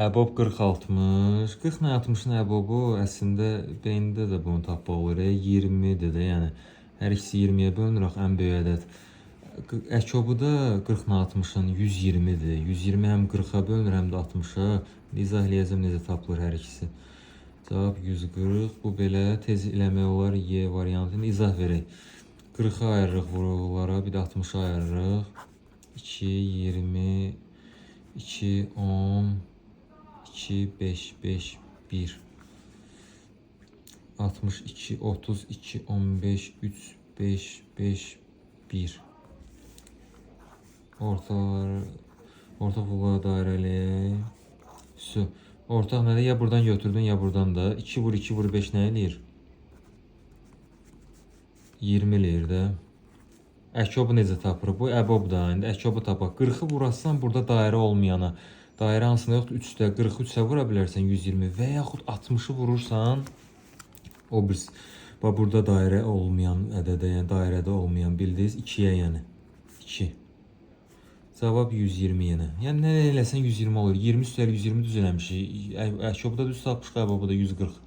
Əbob 40-60. 40 ilə 60-ın əbobu əslində beyində də bunu tapmaq olur. 20-dir də, yəni hər ikisi 20-yə bölünür axı ən böyük ədəd. Əkobu da 40 ilə 60-ın 120-dir. 120 həm 40-a bölünür, həm də 60-a. İzah eləyəcəm necə tapılır hər ikisi. Cavab 140. Bu belə tez eləmək olar Y variantını. İzah verək. 40-a ayırırıq vurğulara, bir də 60-a ayırırıq. 2, 20, 2, 10, 2, 5, 5, 1. 62, 32, 15, 3, 5, 5, 1. Orta vurğulara dairə eləyək. Ortaq nədir? Ya buradan götürdün, ya buradan da. 2 vur 2 vur 5 nə eləyir? 20 eləyir də. Əkobu necə tapırıq? Bu əbob da. İndi əkobu tapaq. 40-ı vurarsan burada dairə olmayana. Dairə hansında yoxdur? 3-də. 40-ı 3-ə vura bilərsən 120 və yaxud 60-ı vurursan o bir burada dairə olmayan ədədə, yəni dairədə olmayan bildiniz 2-yə, yəni 2. Cavab 120 yenə. Yəni nə eləsən 120 olur. 20 üstəlik 120 düz eləmişik. Əkobu da düz tapmışıq, əbobu da 140.